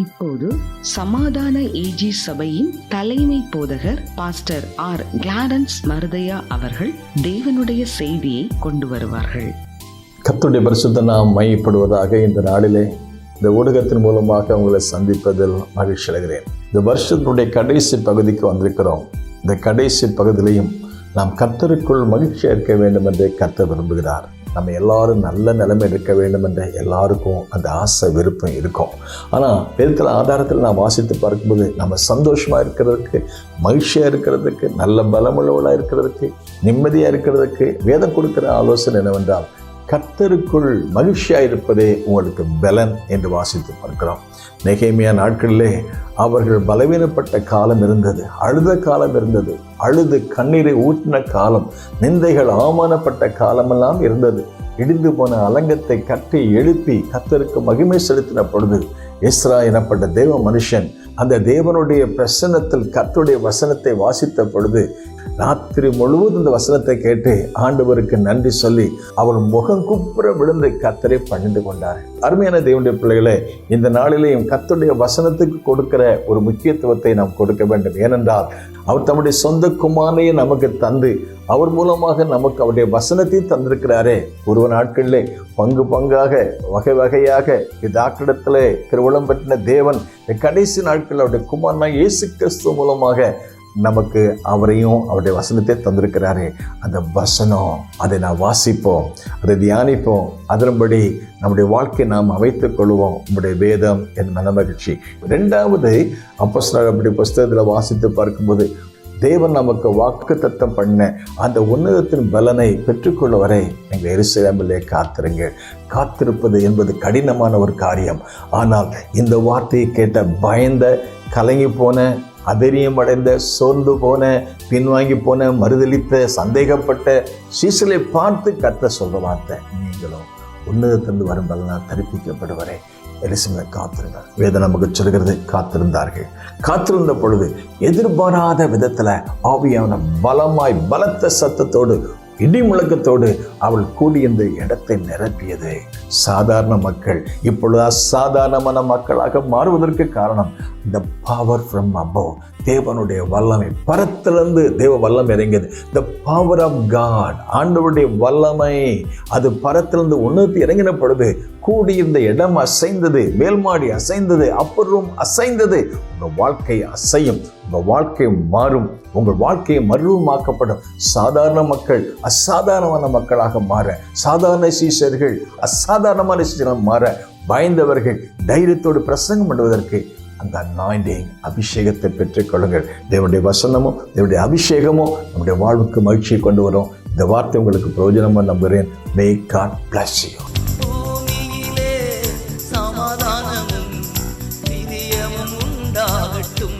இப்போது சமாதான ஏஜி சபையின் தலைமை போதகர் பாஸ்டர் ஆர் கிளாரன்ஸ் மருதையா அவர்கள் தேவனுடைய செய்தியை கொண்டு வருவார்கள். கர்த்தருடைய பரிசுத்த நாமம் மையப்படுவதாக. இந்த நாளிலே இந்த ஊடகத்தின் மூலமாக உங்களை சந்திப்பதில் மகிழ்ச்சி அடைகிறேன். இந்த வருஷத்தினுடைய கடைசி பகுதிக்கு வந்திருக்கிறோம். இந்த கடைசி பகுதியிலையும் நாம் கர்த்தருக்குள் மகிழ்ச்சியாக இருக்க வேண்டும் என்று கர்த்தர் விரும்புகிறார். நம்ம எல்லாரும் நல்ல நிலைமை இருக்க வேண்டும் என்ற எல்லாருக்கும் அந்த ஆசை விருப்பம் இருக்கும். ஆனால் வேதத்தில் ஆதாரத்தில் நாம் வாசித்து பார்க்கும்போது நம்ம சந்தோஷமாக இருக்கிறதுக்கு, மகிழ்ச்சியாக இருக்கிறதுக்கு, நல்ல பலமுள்ளவளாக இருக்கிறதுக்கு, நிம்மதியாக இருக்கிறதுக்கு வேதம் கொடுக்கிற ஆலோசனை என்னவென்றால், கர்த்தருக்குள் மகிழ்ச்சியாக இருப்பதே உங்களுக்கு பலன் என்று வாசித்து பார்க்கிறோம். நெகேமியா நாட்களிலே அவர்கள் பலவீனப்பட்ட காலம் இருந்தது, அழுத காலம் இருந்தது, அழுது கண்ணீரை ஊற்றின காலம், நிந்தைகள் அவமானப்பட்ட காலமெல்லாம் இருந்தது. இடிந்து போன அலங்கத்தை கட்டி எழுப்பி கர்த்தருக்கு மகிமை செலுத்தின பொழுது எஸ்ரா எனப்பட்ட தேவ மனுஷன் அந்த தேவனுடைய பிரசன்னத்தில் கர்த்தருடைய வசனத்தை வாசித்த பொழுது ராத்திரி முழுவதும் இந்த வசனத்தை கேட்டு ஆண்டவருக்கு நன்றி சொல்லி அவர் முகம் குப்புற விழுந்து கர்த்தரை பணிந்து கொண்டார். அருமையான தேவனுடைய பிள்ளைகளே, இந்த நாளிலேயும் கர்த்தருடைய வசனத்துக்கு கொடுக்கிற ஒரு முக்கியத்துவத்தை நாம் கொடுக்க வேண்டும். ஏனென்றால் அவர் தம்முடைய சொந்த குமாரனையே நமக்கு தந்து அவர் மூலமாக நமக்கு அவருடைய வசனத்தையும் தந்திருக்கிறாரே. ஒரு நாட்களிலே பங்கு பங்காக வகை வகையாக பிதாக்களிடத்திலே திருவுளம் பெற்ற தேவன் கடைசி நாட்களில் அவருடைய குமாரனாய் இயேசு கிறிஸ்து மூலமாக நமக்கு அவரையும் அவருடைய வசனத்தை தந்திருக்கிறாரே. அந்த வசனம் அதை நாம் வாசிப்போம், அதை தியானிப்போம், அதன்படி நம்முடைய வாழ்க்கையை நாம் அமைத்துக் கொள்வோம். நம்முடைய வேதம் என் மனமகிழ்ச்சி. இரண்டாவது, அப்போஸ்தலர் அப்படி புஸ்தகத்தில் வாசித்து பார்க்கும்போது தேவன் நமக்கு வாக்குத்தத்தம் பண்ண அந்த உன்னதத்தின் பலனை பெற்றுக்கொள்ள வரை நீங்கள் எருசலேமிலே காத்திருங்கள். காத்திருப்பது என்பது கடினமான ஒரு காரியம். ஆனால் இந்த வார்த்தையை கேட்ட பயந்த, கலங்கி போன, அதரியம் அடைந்த, சோர்ந்து போன, பின்வாங்கி போன, மறுதளித்த, சந்தேகப்பட்ட சீசலை பார்த்து கர்த்தர் சொல்ற வார்த்தை, நீங்களும் உன்னதத்திலிருந்து வரும் பலனால் தரிப்பிக்கப்படுவரை எருசலேமில் காத்திருங்கள். வேதம் நமக்கு சொல்கிறது, காத்திருந்தார்கள். காத்திருந்த பொழுது எதிர்பாராத விதத்துல ஆவியான பலமாய் பலத்த சத்தத்தோடு இடி முழக்கத்தோடு அவள் கூடியிருந்த இடத்தை நிரப்பியது. சாதாரண மக்கள் இப்பொழுது அசாதாரணமான மக்களாக மாறுவதற்கு காரணம் the power from above, தேவனுடைய வல்லமை. பரத்திலிருந்து தேவ வல்லமை இறங்கியது. the power of God, ஆண்டவருடைய வல்லமை அது பரத்திலிருந்து உன்னதத்தை இறங்கின பொழுது கூடியிருந்த இடம் அசைந்தது, மேல்மாடி அசைந்தது, அப்பர் ரூம் அசைந்தது. உங்கள் வாழ்க்கை அசையும், உங்கள் வாழ்க்கை மாறும், உங்கள் வாழ்க்கையை மறுரூபமாக்கப்படும். சாதாரண மக்கள் அசாதாரணமான மக்களாக மாற, சாதாரண சீஷர்கள் அசாதாரணமான சீஷர்கள் மாற, பயந்தவர்கள் தைரியத்தோடு பிரசங்கம் பண்ணுவதற்கு அந்த அனாயிண்டிங் அபிஷேகத்தை பெற்றுக்கொள்ளுங்கள். தேவனுடைய வசனமும் தேவனுடைய அபிஷேகமும் நம்முடைய வாழ்வுக்கு மகிழ்ச்சியை கொண்டு வரும். இந்த வார்த்தை உங்களுக்கு பிரயோஜனமாக நம்புகிறேன். May God bless you. சமாதானமும் நிதியமும் உண்டாகட்டும்.